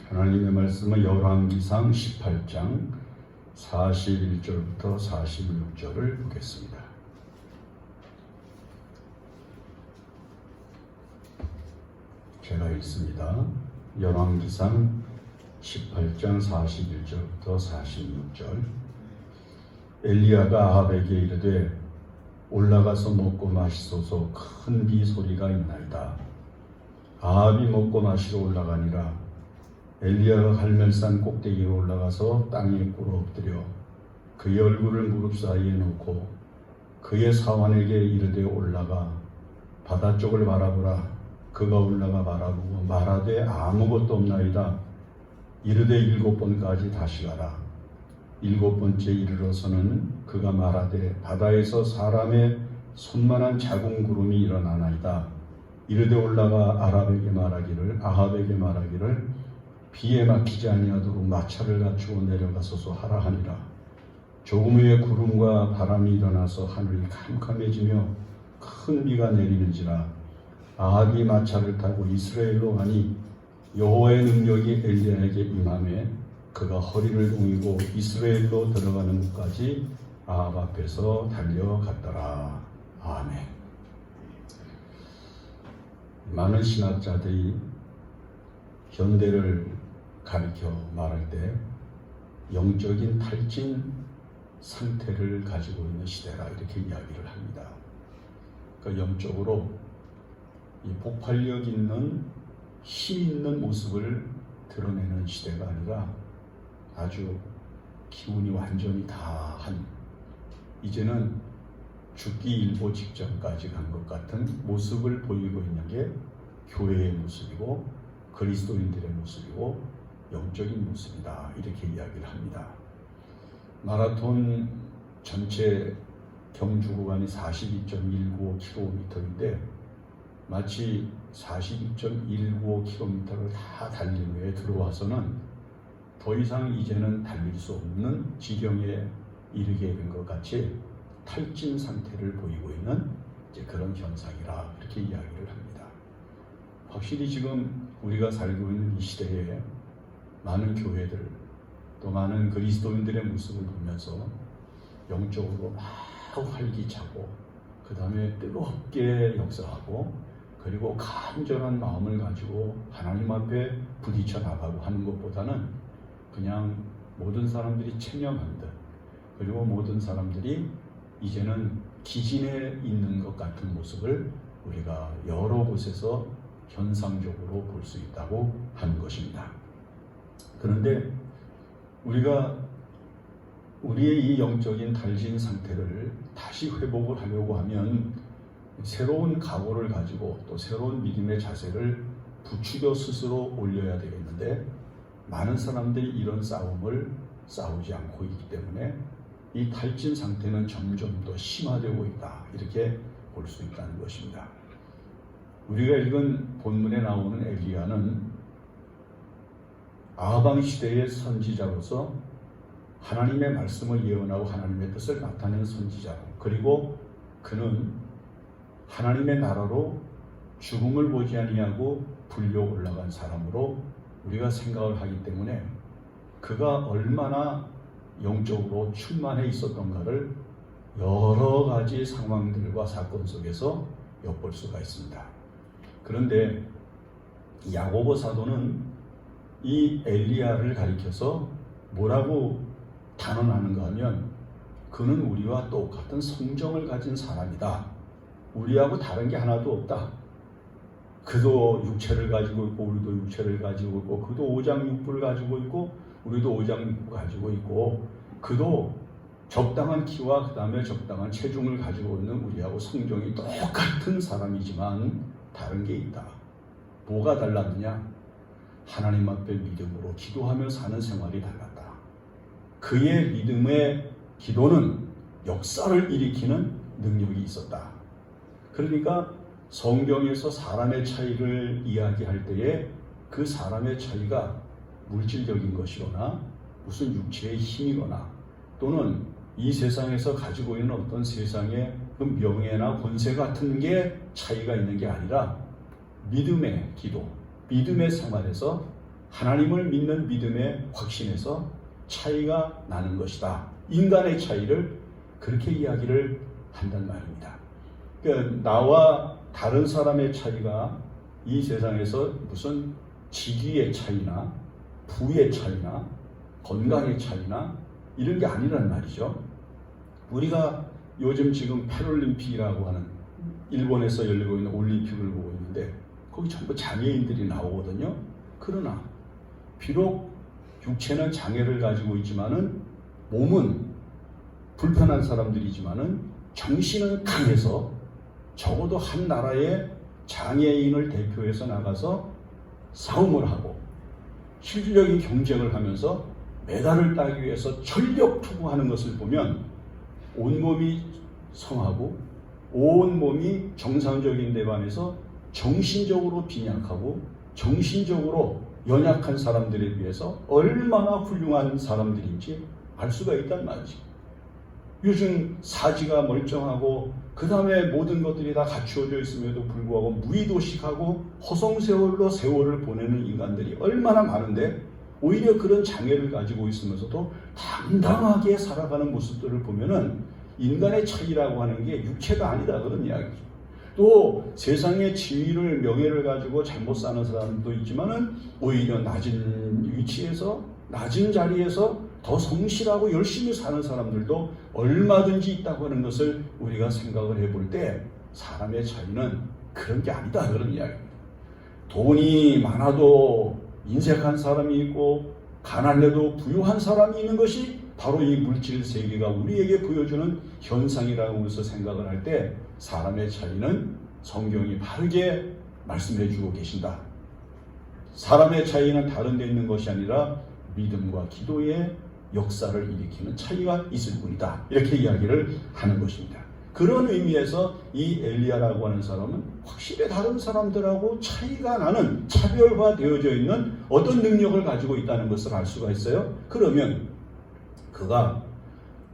하나님의 말씀은 열왕기상 18장 41절부터 46절을 보겠습니다. 제가 읽습니다. 열왕기상 18장 41절부터 46절. 엘리야가 아합에게 이르되 올라가서 먹고 마시소서, 큰 비 소리가 있나이다. 아합이 먹고 마시러 올라가니라. 엘리야가 갈멜산 꼭대기에 올라가서 땅에 꿇어 엎드려 그의 얼굴을 무릎 사이에 놓고 그의 사환에게 이르되 올라가 바다 쪽을 바라보라. 그가 올라가 바라보고 말하되 아무것도 없나이다. 이르되 7번까지 다시 가라. 7번째 이르러서는 그가 말하되 바다에서 사람의 손만한 작은 구름이 일어나나이다. 이르되 올라가 아합에게 말하기를 비에 막히지 아니하도록 마차를 갖추고 내려가소서 하라 하니라. 조금 후에 구름과 바람이 일어나서 하늘이 캄캄해지며 큰 비가 내리는지라. 아합이 마차를 타고 이스라엘로 가니 여호와의 능력이 엘리야에게 임하매 그가 허리를 동이고 이스라엘로 들어가는 곳까지 아합 앞에서 달려갔더라. 아멘. 많은 신학자들이 현대를 가리켜 말할 때 영적인 탈진 상태를 가지고 있는 시대라 이렇게 이야기를 합니다. 그러니까 영적으로 이 폭발력 있는 힘 있는 모습을 드러내는 시대가 아니라 아주 기운이 완전히 다한, 이제는 죽기 일보 직전까지 간 것 같은 모습을 보이고 있는 게 교회의 모습이고 그리스도인들의 모습이고 영적인 모습이다 이렇게 이야기를 합니다. 마라톤 전체 경주 구간이 42.195km인데 마치 42.195km를 다 달린 후에 들어와서는 더 이상 이제는 달릴 수 없는 지경에 이르게 된 것 같이 탈진 상태를 보이고 있는 이제 그런 현상이라 이렇게 이야기를 합니다. 확실히 지금 우리가 살고 있는 이 시대에 많은 교회들 또 많은 그리스도인들의 모습을 보면서 영적으로 막 활기차고 그 다음에 뜨겁게 역사하고 그리고 간절한 마음을 가지고 하나님 앞에 부딪혀 나가고 하는 것보다는 그냥 모든 사람들이 체념한 듯, 그리고 모든 사람들이 이제는 기진에 있는 것 같은 모습을 우리가 여러 곳에서 현상적으로 볼 수 있다고 하는 것입니다. 그런데 우리가 우리의 이 영적인 탈진 상태를 다시 회복을 하려고 하면 새로운 각오를 가지고 또 새로운 믿음의 자세를 부추겨 스스로 올려야 되겠는데 많은 사람들이 이런 싸움을 싸우지 않고 있기 때문에 이 탈진 상태는 점점 더 심화되고 있다 이렇게 볼 수 있다는 것입니다. 우리가 읽은 본문에 나오는 엘리야는 아방 시대의 선지자로서 하나님의 말씀을 예언하고 하나님의 뜻을 나타낸 선지자로, 그리고 그는 하나님의 나라로 죽음을 보지 아니하고 불려 올라간 사람으로 우리가 생각을 하기 때문에 그가 얼마나 영적으로 충만해 있었던가를 여러 가지 상황들과 사건 속에서 엿볼 수가 있습니다. 그런데 야고보 사도는 이 엘리야를 가리켜서 뭐라고 단언하는가 하면 그는 우리와 똑같은 성정을 가진 사람이다. 우리하고 다른 게 하나도 없다. 그도 육체를 가지고 있고 우리도 육체를 가지고 있고, 그도 오장육부를 가지고 있고 우리도 오장육부 가지고 있고, 그도 적당한 키와 그 다음에 적당한 체중을 가지고 있는 우리하고 성정이 똑같은 사람이지만 다른 게 있다. 뭐가 달랐느냐? 하나님 앞에 믿음으로 기도하며 사는 생활이 달랐다. 그의 믿음의 기도는 역사를 일으키는 능력이 있었다. 그러니까 성경에서 사람의 차이를 이야기할 때에 그 사람의 차이가 물질적인 것이거나 무슨 육체의 힘이거나 또는 이 세상에서 가지고 있는 어떤 세상의 그 명예나 권세 같은 게 차이가 있는 게 아니라 믿음의 기도, 믿음의 생활에서 하나님을 믿는 믿음의 확신에서 차이가 나는 것이다. 인간의 차이를 그렇게 이야기를 한단 말입니다. 그러니까 나와 다른 사람의 차이가 이 세상에서 무슨 직위의 차이나 부의 차이나 건강의 차이나 이런 게 아니란 말이죠. 우리가 요즘 지금 패럴림픽이라고 하는 일본에서 열리고 있는 올림픽을 보고 있는데 거기 전부 장애인들이 나오거든요. 그러나 비록 육체는 장애를 가지고 있지만은 몸은 불편한 사람들이지만은 정신은 강해서 적어도 한 나라의 장애인을 대표해서 나가서 싸움을 하고 실질적인 경쟁을 하면서 메달을 따기 위해서 전력 투구하는 것을 보면 온몸이 성하고 온몸이 정상적인 데 반해서 정신적으로 빈약하고 정신적으로 연약한 사람들에 비해서 얼마나 훌륭한 사람들인지 알 수가 있단 말이지. 요즘 사지가 멀쩡하고 그 다음에 모든 것들이 다 갖추어져 있음에도 불구하고 무의도식하고 허송세월로 세월을 보내는 인간들이 얼마나 많은데 오히려 그런 장애를 가지고 있으면서도 당당하게 살아가는 모습들을 보면은 인간의 차이라고 하는 게 육체가 아니다 그런 이야기죠. 또 세상의 지위를 명예를 가지고 잘못 사는 사람도 있지만은 오히려 낮은 위치에서 낮은 자리에서 더 성실하고 열심히 사는 사람들도 얼마든지 있다고 하는 것을 우리가 생각을 해볼 때 사람의 차이는 그런 게 아니다 그런 이야기입니다. 돈이 많아도 인색한 사람이 있고 가난해도 부유한 사람이 있는 것이 바로 이 물질 세계가 우리에게 보여주는 현상이라고 해서 생각을 할 때 사람의 차이는 성경이 바르게 말씀해 주고 계신다. 사람의 차이는 다른 데 있는 것이 아니라 믿음과 기도의 역사를 일으키는 차이가 있을 뿐이다. 이렇게 이야기를 하는 것입니다. 그런 의미에서 이 엘리야라고 하는 사람은 확실히 다른 사람들하고 차이가 나는 차별화되어져 있는 어떤 능력을 가지고 있다는 것을 알 수가 있어요. 그러면 그가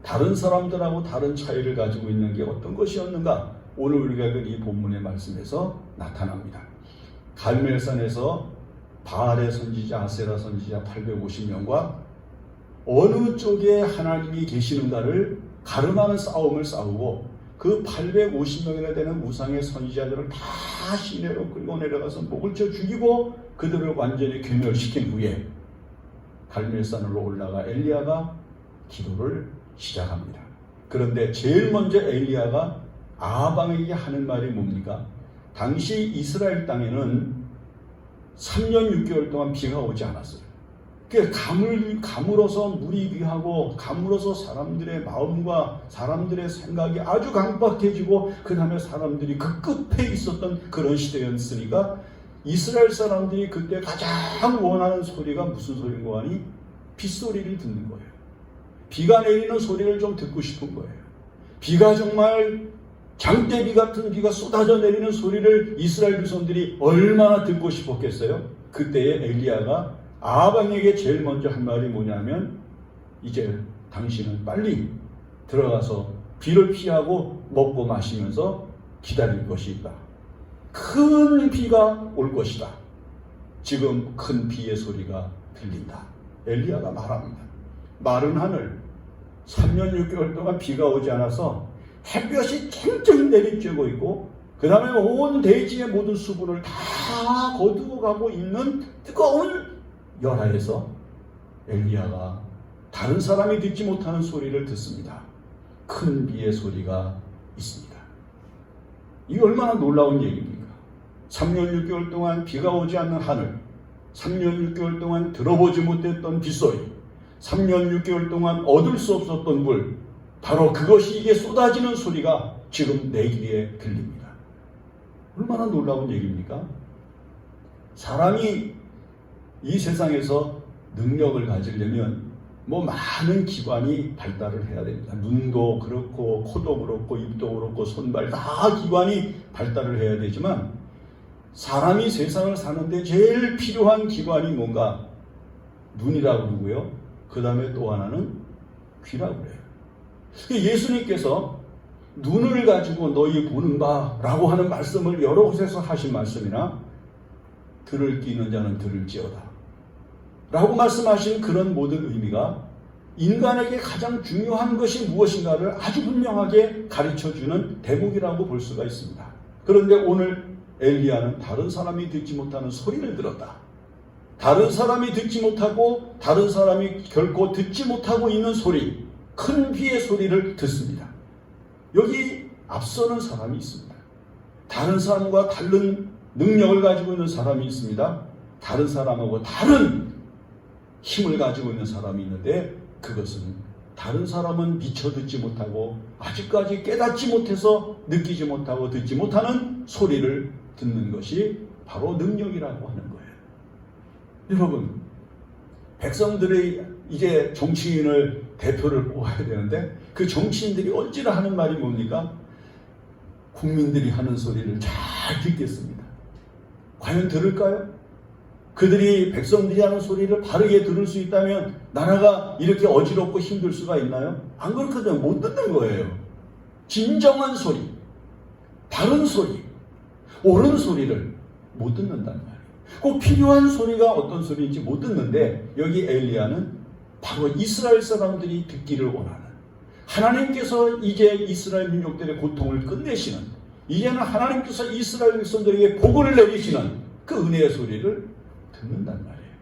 다른 사람들하고 다른 차이를 가지고 있는 게 어떤 것이었는가? 오늘 우리가 이 본문의 말씀에서 나타납니다. 갈멜산에서 바알의 선지자, 아세라 선지자 850명과 어느 쪽에 하나님이 계시는가를 가름하는 싸움을 싸우고 그 850명이나 되는 우상의 선지자들을 다 시내로 끌고 내려가서 목을 쳐 죽이고 그들을 완전히 괴멸시킨 후에 갈멜산으로 올라가 엘리야가 기도를 시작합니다. 그런데 제일 먼저 엘리야가 아합왕에게 하는 말이 뭡니까? 당시 이스라엘 땅에는 3년 6개월 동안 비가 오지 않았어요. 가물어서 물이 귀하고 가물어서 사람들의 마음과 사람들의 생각이 아주 강박해지고 그 다음에 사람들이 그 끝에 있었던 그런 시대였으니까 이스라엘 사람들이 그때 가장 원하는 소리가 무슨 소리인 거 아니? 빗소리를 듣는 거예요. 비가 내리는 소리를 좀 듣고 싶은 거예요. 비가 정말 장대비 같은 비가 쏟아져 내리는 소리를 이스라엘 백성들이 얼마나 듣고 싶었겠어요? 그때에 엘리야가 아합왕에게 제일 먼저 한 말이 뭐냐면 이제 당신은 빨리 들어가서 비를 피하고 먹고 마시면서 기다릴 것이 있다. 큰 비가 올 것이다. 지금 큰 비의 소리가 들린다. 엘리야가 말합니다. 마른 하늘 3년 6개월 동안 비가 오지 않아서 햇볕이 쨍쨍 내리쬐고 있고 그 다음에 온 대지의 모든 수분을 다 거두어 가고 있는 뜨거운 열하에서 엘리야가 다른 사람이 듣지 못하는 소리를 듣습니다. 큰 비의 소리가 있습니다. 이게 얼마나 놀라운 얘기입니까? 3년 6개월 동안 비가 오지 않는 하늘, 3년 6개월 동안 들어보지 못했던 빗소리, 3년 6개월 동안 얻을 수 없었던 물, 바로 그것이 이게 쏟아지는 소리가 지금 내 귀에 들립니다. 얼마나 놀라운 얘기입니까? 사람이 이 세상에서 능력을 가지려면 많은 기관이 발달을 해야 됩니다. 눈도 그렇고 코도 그렇고 입도 그렇고 손발 다 기관이 발달을 해야 되지만 사람이 세상을 사는데 제일 필요한 기관이 뭔가? 눈이라고 그러고요. 그 다음에 또 하나는 귀라고 그래요. 예수님께서 눈을 가지고 너희 보는 바라고 하는 말씀을 여러 곳에서 하신 말씀이나 들을 귀 있는 자는 들을지어다 라고 말씀하신 그런 모든 의미가 인간에게 가장 중요한 것이 무엇인가를 아주 분명하게 가르쳐주는 대목이라고 볼 수가 있습니다. 그런데 오늘 엘리야는 다른 사람이 듣지 못하는 소리를 들었다. 다른 사람이 듣지 못하고 다른 사람이 결코 듣지 못하고 있는 소리, 큰 비의 소리를 듣습니다. 여기 앞서는 사람이 있습니다. 다른 사람과 다른 능력을 가지고 있는 사람이 있습니다. 다른 사람하고 다른 힘을 가지고 있는 사람이 있는데 그것은 다른 사람은 미처 듣지 못하고 아직까지 깨닫지 못해서 느끼지 못하고 듣지 못하는 소리를 듣는 것이 바로 능력이라고 하는 거예요. 여러분, 백성들이 이제 정치인을 대표를 뽑아야 되는데 그 정치인들이 언제나 하는 말이 뭡니까? 국민들이 하는 소리를 잘 듣겠습니다. 과연 들을까요? 그들이 백성들이 하는 소리를 바르게 들을 수 있다면 나라가 이렇게 어지럽고 힘들 수가 있나요? 안 그렇거든요. 못 듣는 거예요. 진정한 소리, 바른 소리, 옳은 소리를 못 듣는단 말이에요. 꼭 필요한 소리가 어떤 소리인지 못 듣는데 여기 엘리야는 바로 이스라엘 사람들이 듣기를 원하는, 하나님께서 이제 이스라엘 민족들의 고통을 끝내시는, 이제는 하나님께서 이스라엘 백성들에게 복을 내리시는 그 은혜의 소리를 듣는단 말이에요.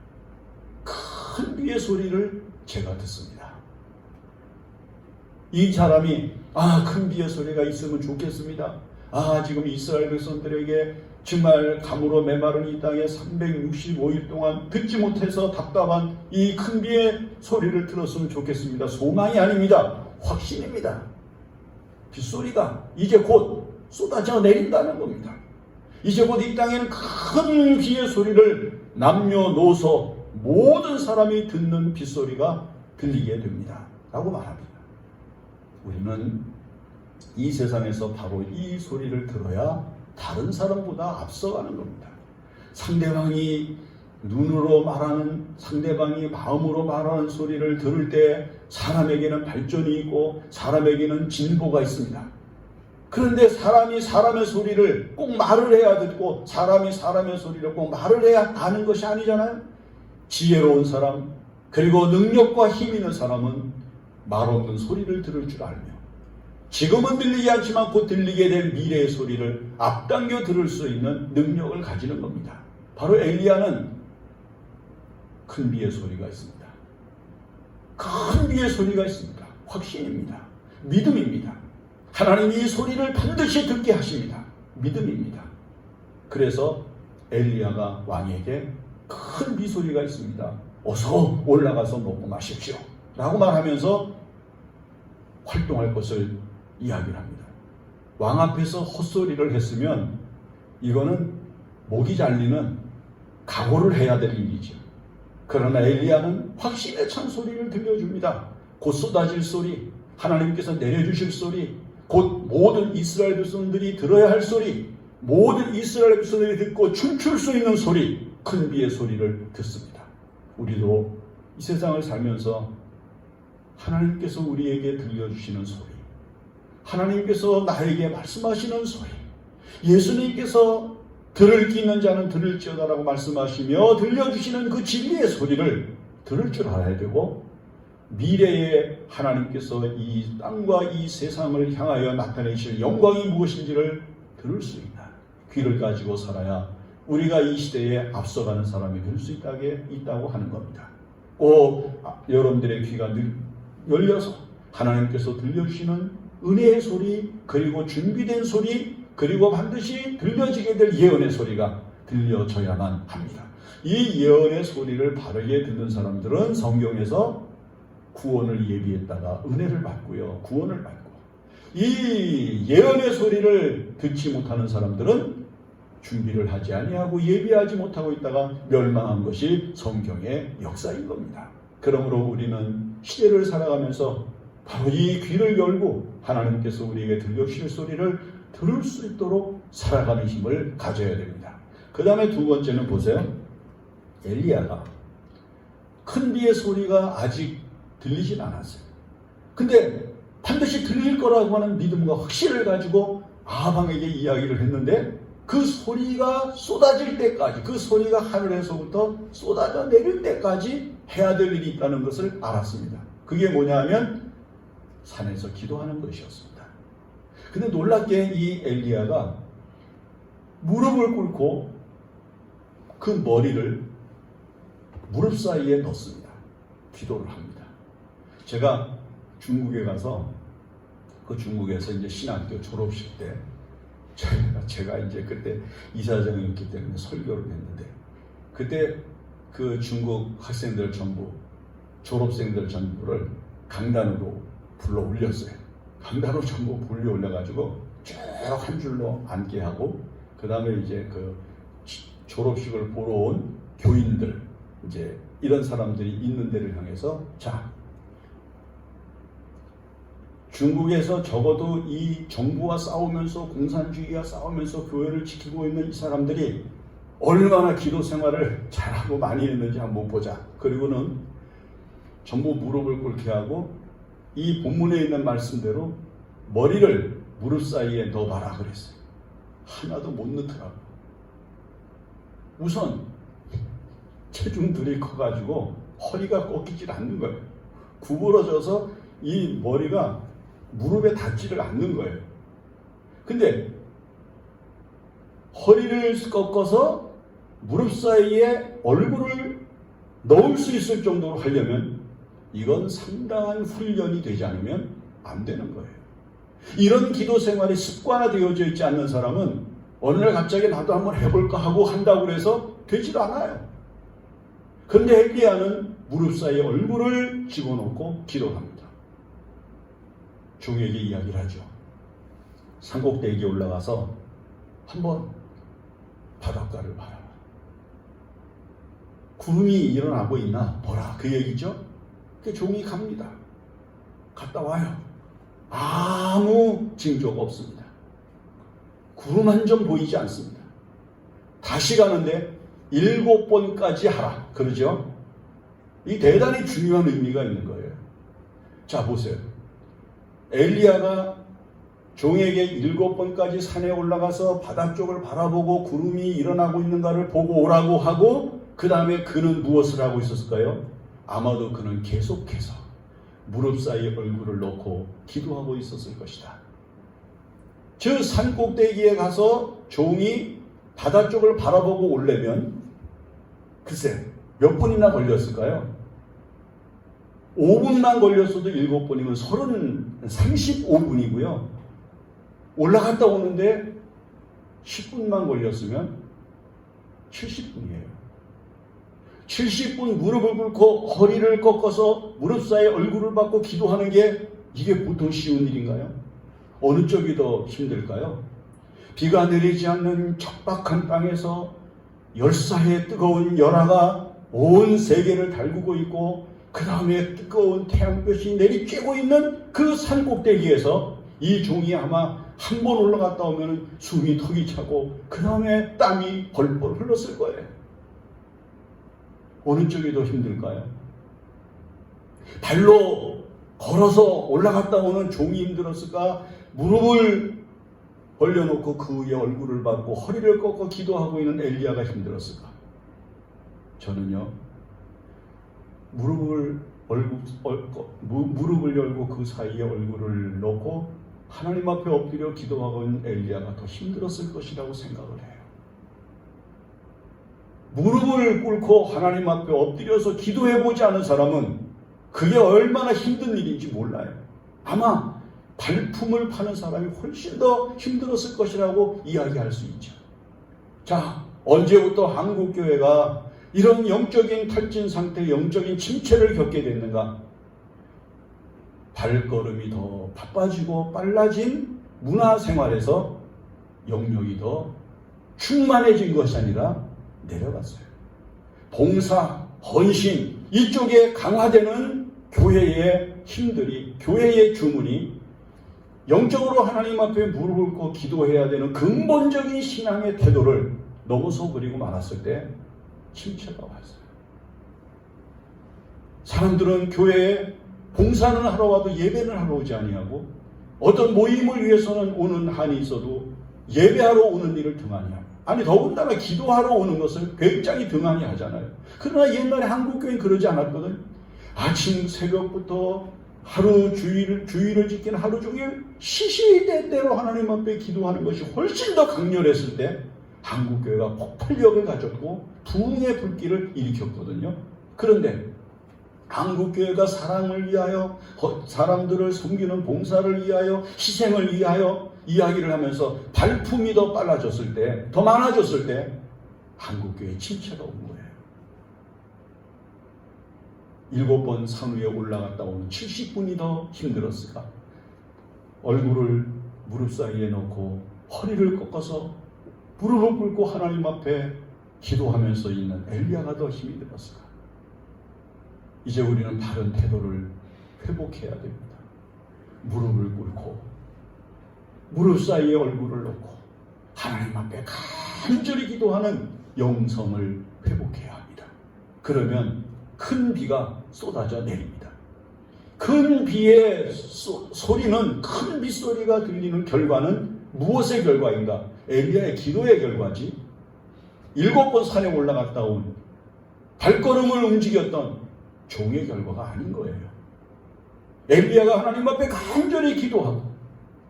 큰 비의 소리를 제가 듣습니다. 이 사람이 큰 비의 소리가 있으면 좋겠습니다. 지금 이스라엘 백성들에게 정말 가물어 메마른 이 땅에 365일 동안 듣지 못해서 답답한 이 큰 비의 소리를 들었으면 좋겠습니다. 소망이 아닙니다. 확신입니다. 빗소리가 이제 곧 쏟아져 내린다는 겁니다. 이제 곧 이 땅에는 큰 비의 소리를 남녀노소 모든 사람이 듣는 빗소리가 들리게 됩니다. 라고 말합니다. 우리는 이 세상에서 바로 이 소리를 들어야 다른 사람보다 앞서가는 겁니다. 상대방이 눈으로 말하는, 상대방이 마음으로 말하는 소리를 들을 때 사람에게는 발전이 있고 사람에게는 진보가 있습니다. 그런데 사람이 사람의 소리를 꼭 말을 해야 듣고 사람이 사람의 소리를 꼭 말을 해야 아는 것이 아니잖아요. 지혜로운 사람, 그리고 능력과 힘 있는 사람은 말 없는 소리를 들을 줄 알며 지금은 들리지 않지만 곧 들리게 될 미래의 소리를 앞당겨 들을 수 있는 능력을 가지는 겁니다. 바로 엘리야는 큰 비의 소리가 있습니다. 큰 비의 소리가 있습니다. 확신입니다. 믿음입니다. 하나님이 이 소리를 반드시 듣게 하십니다. 믿음입니다. 그래서 엘리야가 왕에게 큰 비소리가 있습니다. 어서 올라가서 먹고 마십시오. 라고 말하면서 활동할 것을 이야기를 합니다. 왕 앞에서 헛소리를 했으면 이거는 목이 잘리는 각오를 해야 될 일이죠. 그러나 엘리야는 확신에 찬 소리를 들려줍니다. 곧 쏟아질 소리, 하나님께서 내려주실 소리, 곧 모든 이스라엘 백성들이 들어야 할 소리, 모든 이스라엘 백성들이 듣고 춤출 수 있는 소리, 큰 비의 소리를 듣습니다. 우리도 이 세상을 살면서 하나님께서 우리에게 들려주시는 소리, 하나님께서 나에게 말씀하시는 소리, 예수님께서 들을 귀 있는 자는 들을지어다라고 말씀하시며 들려주시는 그 진리의 소리를 들을 줄 알아야 되고, 미래에 하나님께서 이 땅과 이 세상을 향하여 나타내실 영광이 무엇인지를 들을 수 있는 귀를 가지고 살아야 우리가 이 시대에 앞서가는 사람이 될 수 있다고 하는 겁니다. 꼭 여러분들의 귀가 열려서 하나님께서 들려주시는 은혜의 소리, 그리고 준비된 소리, 그리고 반드시 들려지게 될 예언의 소리가 들려져야만 합니다. 이 예언의 소리를 바르게 듣는 사람들은 성경에서 구원을 예비했다가 은혜를 받고요, 구원을 받고, 이 예언의 소리를 듣지 못하는 사람들은 준비를 하지 아니하고 예비하지 못하고 있다가 멸망한 것이 성경의 역사인 겁니다. 그러므로 우리는 시대를 살아가면서 바로 이 귀를 열고 하나님께서 우리에게 들려주실 소리를 들을 수 있도록 살아가는 힘을 가져야 됩니다. 그 다음에 두 번째는 보세요. 엘리야가 큰 비의 소리가 아직 들리진 않았어요. 근데 반드시 들릴 거라고 하는 믿음과 확신을 가지고 아합왕에게 이야기를 했는데 그 소리가 쏟아질 때까지, 그 소리가 하늘에서부터 쏟아져 내릴 때까지 해야 될 일이 있다는 것을 알았습니다. 그게 뭐냐면 산에서 기도하는 것이었습니다. 근데 놀랍게 이 엘리야가 무릎을 꿇고 그 머리를 무릎 사이에 넣습니다. 기도를 합니다. 제가 중국에 가서 그 중국에서 이제 신학교 졸업식 때 제가 이제 그때 이사장이었기 때문에 설교를 했는데, 그때 그 중국 학생들 전부, 졸업생들 전부를 강단으로 불러 올렸어요. 강단으로 전부 불러 올려가지고 쭉 한 줄로 앉게 하고, 그 다음에 이제 그 졸업식을 보러 온 교인들, 이제 이런 사람들이 있는 데를 향해서, 자, 중국에서 적어도 이 정부와 싸우면서, 공산주의와 싸우면서 교회를 지키고 있는 이 사람들이 얼마나 기도 생활을 잘하고 많이 했는지 한번 보자. 그리고는 전부 무릎을 꿇게 하고 이 본문에 있는 말씀대로 머리를 무릎 사이에 넣어봐라 그랬어요. 하나도 못 넣더라고. 우선 체중들이 커가지고 허리가 꺾이질 않는 거예요. 구부러져서 이 머리가 무릎에 닿지를 않는 거예요. 근데 허리를 꺾어서 무릎 사이에 얼굴을 넣을 수 있을 정도로 하려면 이건 상당한 훈련이 되지 않으면 안 되는 거예요. 이런 기도 생활이 습관화되어져 있지 않는 사람은 어느 날 갑자기 나도 한번 해볼까 하고 한다고 해서 되질 않아요. 그런데 엘리야는 무릎 사이에 얼굴을 집어넣고 기도합니다. 종에게 이야기를 하죠. 산꼭대기에 올라가서 한번 바닷가를 바라봐. 구름이 일어나고 있나 보라, 그 얘기죠. 그 종이 갑니다. 갔다 와요. 아무 징조가 없습니다. 구름 한 점 보이지 않습니다. 다시 가는데 7번까지 하라 그러죠. 이 대단히 중요한 의미가 있는 거예요. 자, 보세요. 엘리야가 종에게 7번까지 산에 올라가서 바다 쪽을 바라보고 구름이 일어나고 있는가를 보고 오라고 하고, 그 다음에 그는 무엇을 하고 있었을까요? 아마도 그는 계속해서 무릎 사이에 얼굴을 넣고 기도하고 있었을 것이다. 저 산꼭대기에 가서 종이 바다 쪽을 바라보고 오려면 글쎄 몇 분이나 걸렸을까요? 5분만 걸렸어도 7번이면 35분이고요. 올라갔다 오는데 10분만 걸렸으면 70분이에요. 70분 무릎을 꿇고 허리를 꺾어서 무릎 사이에 얼굴을 받고 기도하는 게 이게 보통 쉬운 일인가요? 어느 쪽이 더 힘들까요? 비가 내리지 않는 척박한 땅에서 열사의 뜨거운 열화가 온 세계를 달구고 있고, 그 다음에 뜨거운 태양볕이 내리쬐고 있는 그 산꼭대기에서 이 종이 아마 한 번 올라갔다 오면 숨이 턱이 차고 그 다음에 땀이 벌벌 흘렀을 거예요. 어느 쪽이 더 힘들까요? 발로 걸어서 올라갔다 오는 종이 힘들었을까? 무릎을 벌려놓고 그 위에 얼굴을 받고 허리를 꺾어 기도하고 있는 엘리야가 힘들었을까? 저는요, 무릎을 열고 그 사이에 얼굴을 넣고 하나님 앞에 엎드려 기도하고 있는 엘리야가 더 힘들었을 것이라고 생각을 해요. 무릎을 꿇고 하나님 앞에 엎드려서 기도해보지 않은 사람은 그게 얼마나 힘든 일인지 몰라요. 아마 발품을 파는 사람이 훨씬 더 힘들었을 것이라고 이야기할 수 있죠. 자, 언제부터 한국교회가 이런 영적인 탈진 상태, 영적인 침체를 겪게 됐는가? 발걸음이 더 바빠지고 빨라진 문화생활에서 영역이 더 충만해진 것이 아니라 내려갔어요. 봉사, 헌신 이쪽에 강화되는 교회의 힘들이, 교회의 주문이 영적으로 하나님 앞에 무릎을 꿇고 기도해야 되는 근본적인 신앙의 태도를 넘어서 버리고 말았을 때 침체가 왔어요. 사람들은 교회에 봉사는 하러 와도 예배는 하러 오지 아니하고, 어떤 모임을 위해서는 오는 한이 있어도 예배하러 오는 일을 등한히 합니다. 아니 더군다나 기도하러 오는 것을 굉장히 등한히 하잖아요. 그러나 옛날에 한국교회는 그러지 않았거든. 아침 새벽부터 하루 주일을 지키는 하루 종일 시시때때로 하나님 앞에 기도하는 것이 훨씬 더 강렬했을 때 한국교회가 폭발력을 가졌고 부흥의 불길을 일으켰거든요. 그런데 한국교회가 사랑을 위하여, 사람들을 섬기는 봉사를 위하여, 희생을 위하여 이야기를 하면서 발품이 더 빨라졌을 때, 더 많아졌을 때 한국교회에 침체가 온 거예요. 7번 산 위에 올라갔다 오는 70분이 더 힘들었을까? 얼굴을 무릎 사이에 넣고 허리를 꺾어서 무릎을 꿇고 하나님 앞에 기도하면서 있는 엘리야가 더 힘이 들었을까? 이제 우리는 바른 태도를 회복해야 됩니다. 무릎을 꿇고 무릎 사이에 얼굴을 넣고 하나님 앞에 간절히 기도하는 영성을 회복해야 합니다. 그러면 큰 비가 쏟아져 내립니다. 큰 비의 소리는, 큰 빗소리가 들리는 결과는 무엇의 결과인가? 엘리야의 기도의 결과지. 7번 산에 올라갔다 온 발걸음을 움직였던 종의 결과가 아닌 거예요. 엘리야가 하나님 앞에 간절히 기도하고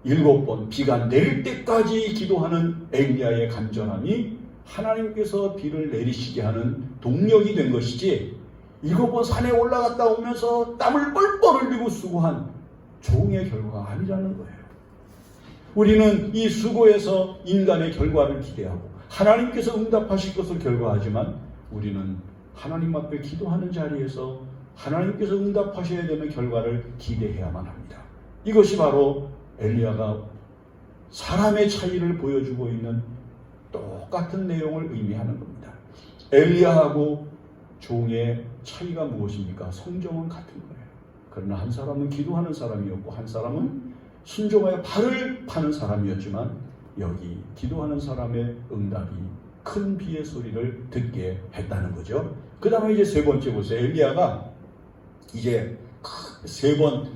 7번 비가 내릴 때까지 기도하는 엘리야의 간절함이 하나님께서 비를 내리시게 하는 동력이 된 것이지, 7번 산에 올라갔다 오면서 땀을 뻘뻘 흘리고 수고한 종의 결과가 아니라는 거예요. 우리는 이 수고에서 인간의 결과를 기대하고 하나님께서 응답하실 것을 결과하지만, 우리는 하나님 앞에 기도하는 자리에서 하나님께서 응답하셔야 되는 결과를 기대해야만 합니다. 이것이 바로 엘리야가 사람의 차이를 보여주고 있는 똑같은 내용을 의미하는 겁니다. 엘리야하고 종의 차이가 무엇입니까? 성정은 같은 거예요. 그러나 한 사람은 기도하는 사람이었고 한 사람은 순종하여 발을 파는 사람이었지만, 여기 기도하는 사람의 응답이 큰 비의 소리를 듣게 했다는 거죠. 그 다음에 이제 세 번째 보세요. 엘리야가 이제 7번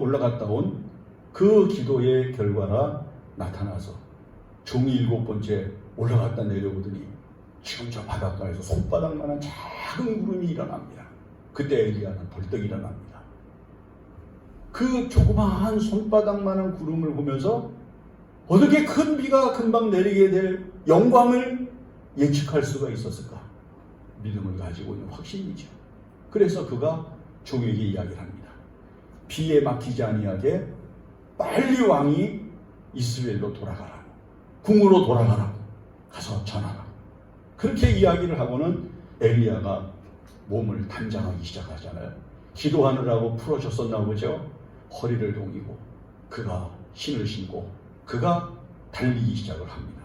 올라갔다 온 그 기도의 결과가 나타나서 종이 7번째 올라갔다 내려오더니 지금 저 바닷가에서 손바닥만한 작은 구름이 일어납니다. 그때 엘리야는 벌떡 일어납니다. 그 조그마한 손바닥만한 구름을 보면서 어떻게 큰 비가 금방 내리게 될 영광을 예측할 수가 있었을까? 믿음을 가지고 있는 확신이죠. 그래서 그가 종에게 이야기를 합니다. 비에 막히지 아니하게 빨리 왕이 이스라엘로 돌아가라고, 궁으로 돌아가라고 가서 전하라. 그렇게 이야기를 하고는 엘리야가 몸을 단장하기 시작하잖아요. 기도하느라고 풀어졌었나 보죠. 허리를 동이고 그가 신을 신고 그가 달리기 시작을 합니다.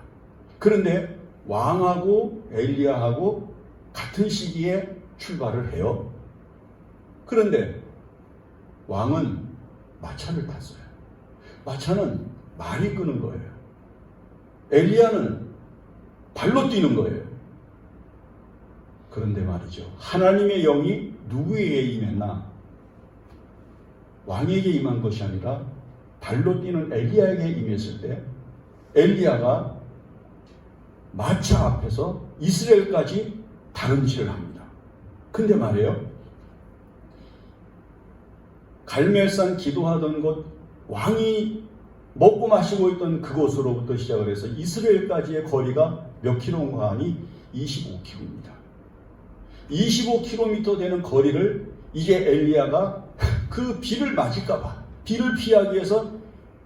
그런데 왕하고 엘리야하고 같은 시기에 출발을 해요. 그런데 왕은 마차를 탔어요. 마차는 말이 끄는 거예요. 엘리야는 발로 뛰는 거예요. 그런데 말이죠, 하나님의 영이 누구에게 임했나? 왕에게 임한 것이 아니라 발로 뛰는 엘리야에게 임했을 때 엘리야가 마차 앞에서 이스라엘까지 다름질을 합니다. 근데 말이에요, 갈멜산 기도하던 곳, 왕이 먹고 마시고 있던 그곳으로부터 시작을 해서 이스라엘까지의 거리가 몇 킬로인가 하니 25km입니다. 25km 되는 거리를 이제 엘리야가 그 비를 맞을까봐, 비를 피하기 위해서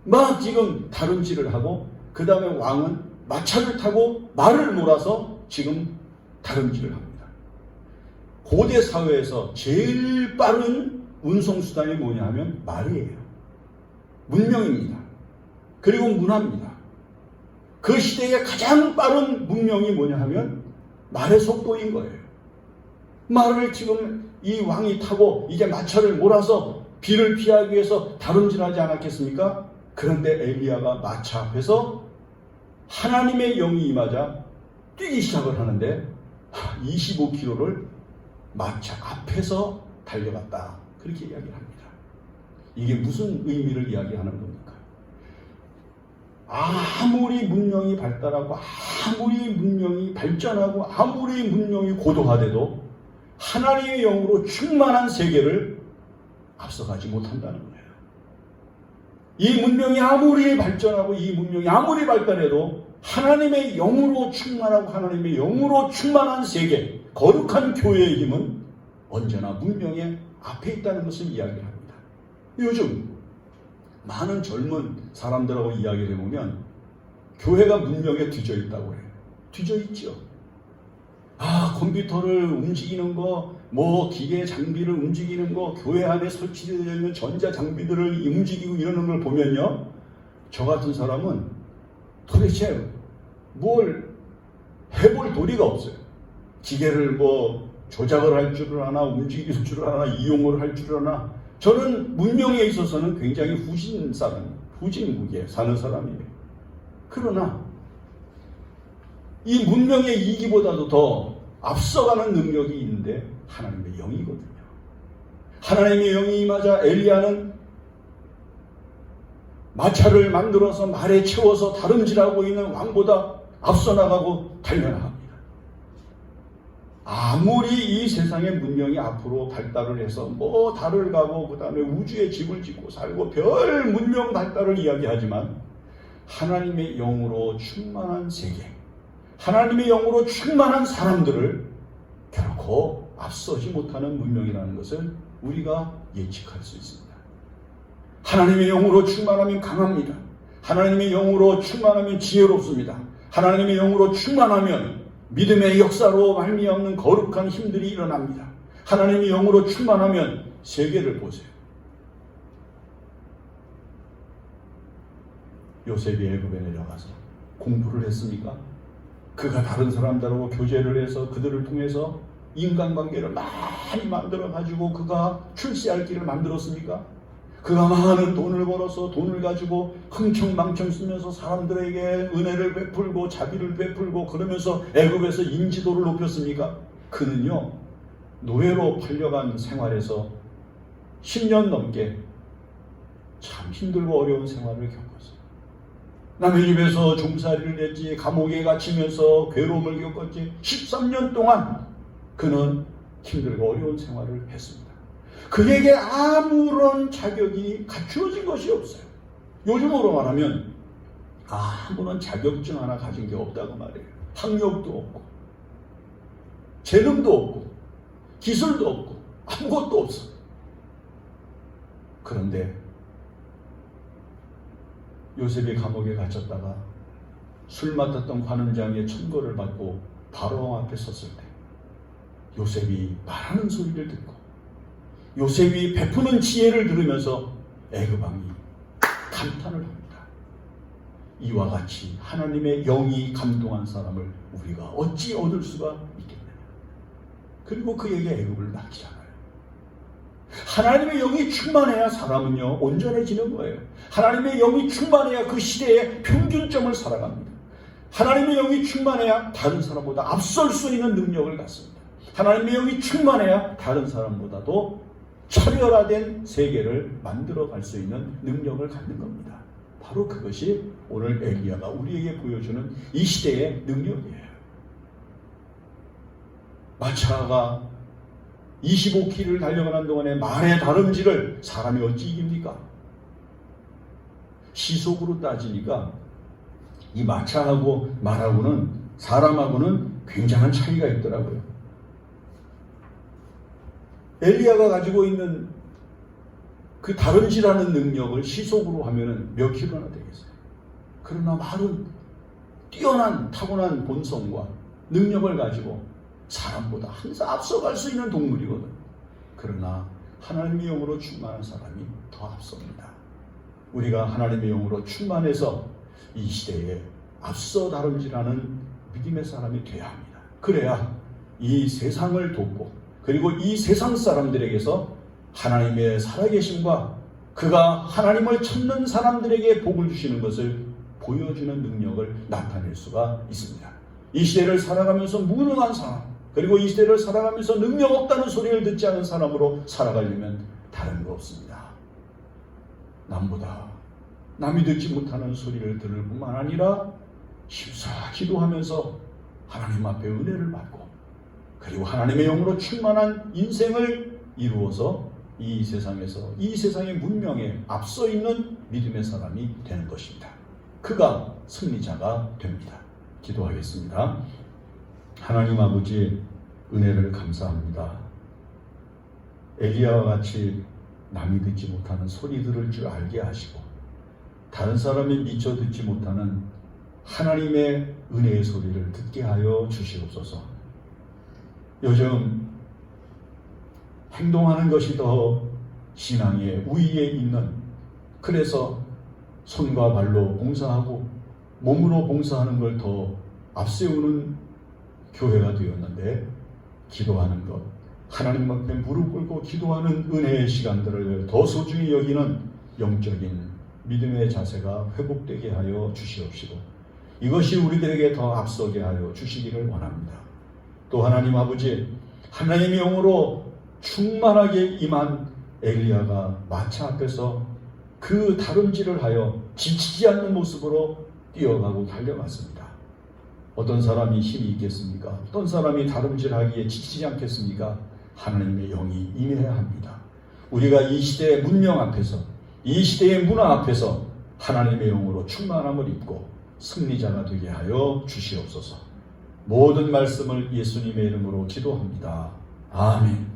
막 지금 다름질을 하고, 그 다음에 왕은 마차를 타고 말을 몰아서 지금 다름질을 합니다. 고대 사회에서 제일 빠른 운송수단이 뭐냐 하면 말이에요. 문명입니다. 그리고 문화입니다. 그 시대의 가장 빠른 문명이 뭐냐 하면 말의 속도인 거예요. 말을 지금 이 왕이 타고 이제 마차를 몰아서 비를 피하기 위해서 다름질하지 않았겠습니까? 그런데 엘리야가 마차 앞에서 하나님의 영이 임하자 뛰기 시작을 하는데 25km를 마차 앞에서 달려갔다. 그렇게 이야기를 합니다. 이게 무슨 의미를 이야기하는 겁니까? 아무리 문명이 발달하고 아무리 문명이 발전하고 아무리 문명이 고도화돼도 하나님의 영으로 충만한 세계를 앞서가지 못한다는 거예요. 이 문명이 아무리 발전하고 이 문명이 아무리 발달해도 하나님의 영으로 충만하고 하나님의 영으로 충만한 세계, 거룩한 교회의 힘은 언제나 문명의 앞에 있다는 것을 이야기합니다. 요즘 많은 젊은 사람들하고 이야기를 해보면 교회가 문명에 뒤져 있다고 해요. 뒤져 있죠. 컴퓨터를 움직이는 거, 기계 장비를 움직이는 거, 교회 안에 설치되어 있는 전자 장비들을 움직이고 이러는 걸 보면요, 저 같은 사람은 도대체 뭘 해볼 도리가 없어요. 기계를 조작을 할 줄을 아나, 움직일 줄을 아나, 이용을 할 줄을 아나. 저는 문명에 있어서는 굉장히 후진국에 사는 사람이에요. 그러나 이 문명의 이기보다도 더 앞서가는 능력이 있는데 하나님의 영이거든요. 하나님의 영이 임하자 엘리야는 마차를 만들어서 말에 채워서 다름질하고 있는 왕보다 앞서 나가고 달려나갑니다. 아무리 이 세상의 문명이 앞으로 발달을 해서 달을 가고 그 다음에 우주에 집을 짓고 살고 별 문명 발달을 이야기하지만 하나님의 영으로 충만한 세계, 하나님의 영으로 충만한 사람들을 결코 앞서지 못하는 문명이라는 것을 우리가 예측할 수 있습니다. 하나님의 영으로 충만하면 강합니다. 하나님의 영으로 충만하면 지혜롭습니다. 하나님의 영으로 충만하면 믿음의 역사로 말미암는 거룩한 힘들이 일어납니다. 하나님의 영으로 충만하면 세계를 보세요. 요셉이 애굽에 내려가서 공부를 했습니까? 그가 다른 사람들하고 교제를 해서 그들을 통해서 인간관계를 많이 만들어가지고 그가 출세할 길을 만들었습니까? 그가 많은 돈을 벌어서 돈을 가지고 흥청망청 쓰면서 사람들에게 은혜를 베풀고 자비를 베풀고 그러면서 애굽에서 인지도를 높였습니까? 그는요, 노예로 팔려간 생활에서 10년 넘게 참 힘들고 어려운 생활을 겪었어요. 남의 집에서 종살이를 했지, 감옥에 갇히면서 괴로움을 겪었지, 13년 동안 그는 힘들고 어려운 생활을 했습니다. 그에게 아무런 자격이 갖추어진 것이 없어요. 요즘으로 말하면 아무런 자격증 하나 가진 게 없다고 말해요. 학력도 없고 재능도 없고 기술도 없고 아무것도 없어. 그런데 요셉이 감옥에 갇혔다가 술 맡았던 관원장의 천거를 받고 바로왕 앞에 섰을 때 요셉이 말하는 소리를 듣고 요셉이 베푸는 지혜를 들으면서 애굽 왕이 감탄을 합니다. 이와 같이 하나님의 영이 감동한 사람을 우리가 어찌 얻을 수가 있겠느냐. 그리고 그에게 애굽을 맡기잖아요. 하나님의 영이 충만해야 사람은요 온전해지는 거예요. 하나님의 영이 충만해야 그 시대의 평균점을 살아갑니다. 하나님의 영이 충만해야 다른 사람보다 앞설 수 있는 능력을 갖습니다. 하나님의 영이 충만해야 다른 사람보다도 차별화된 세계를 만들어갈 수 있는 능력을 갖는 겁니다. 바로 그것이 오늘 엘리야가 우리에게 보여주는 이 시대의 능력이에요. 마차가 25km를 달려가는 동안에 말의 다름질을 사람이 어찌 이깁니까? 시속으로 따지니까 이 마차하고 말하고는 사람하고는 굉장한 차이가 있더라고요. 엘리야가 가지고 있는 그 다름질하는 능력을 시속으로 하면은 몇 킬로나 되겠어요. 그러나 말은 뛰어난 타고난 본성과 능력을 가지고 사람보다 항상 앞서갈 수 있는 동물이거든. 그러나 하나님의 영으로 충만한 사람이 더 앞섭니다. 우리가 하나님의 영으로 충만해서 이 시대에 앞서 다름질하는 믿음의 사람이 되어야 합니다. 그래야 이 세상을 돕고 그리고 이 세상 사람들에게서 하나님의 살아계심과 그가 하나님을 찾는 사람들에게 복을 주시는 것을 보여주는 능력을 나타낼 수가 있습니다. 이 시대를 살아가면서 무능한 사람, 그리고 이 시대를 살아가면서 능력 없다는 소리를 듣지 않은 사람으로 살아가려면 다른 거 없습니다. 남보다 남이 듣지 못하는 소리를 들을 뿐만 아니라 힘써 기도하면서 하나님 앞에 은혜를 받고 그리고 하나님의 영으로 충만한 인생을 이루어서 이 세상에서 이 세상의 문명에 앞서 있는 믿음의 사람이 되는 것입니다. 그가 승리자가 됩니다. 기도하겠습니다. 하나님 아버지, 은혜를 감사합니다. 엘리야와 같이 남이 듣지 못하는 소리 들을 줄 알게 하시고 다른 사람이 미처 듣지 못하는 하나님의 은혜의 소리를 듣게 하여 주시옵소서. 요즘 행동하는 것이 더 신앙의 우위에 있는, 그래서 손과 발로 봉사하고 몸으로 봉사하는 걸 더 앞세우는 교회가 되었는데, 기도하는 것, 하나님 앞에 무릎 꿇고 기도하는 은혜의 시간들을 더 소중히 여기는 영적인 믿음의 자세가 회복되게 하여 주시옵시고 이것이 우리들에게 더 앞서게 하여 주시기를 원합니다. 또 하나님 아버지, 하나님의 영으로 충만하게 임한 엘리야가 마차 앞에서 그 다름질을 하여 지치지 않는 모습으로 뛰어가고 달려갔습니다. 어떤 사람이 힘이 있겠습니까? 어떤 사람이 다름질하기에 지치지 않겠습니까? 하나님의 영이 임해야 합니다. 우리가 이 시대의 문명 앞에서, 이 시대의 문화 앞에서 하나님의 영으로 충만함을 입고 승리자가 되게 하여 주시옵소서. 모든 말씀을 예수님의 이름으로 기도합니다. 아멘.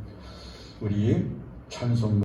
우리 찬송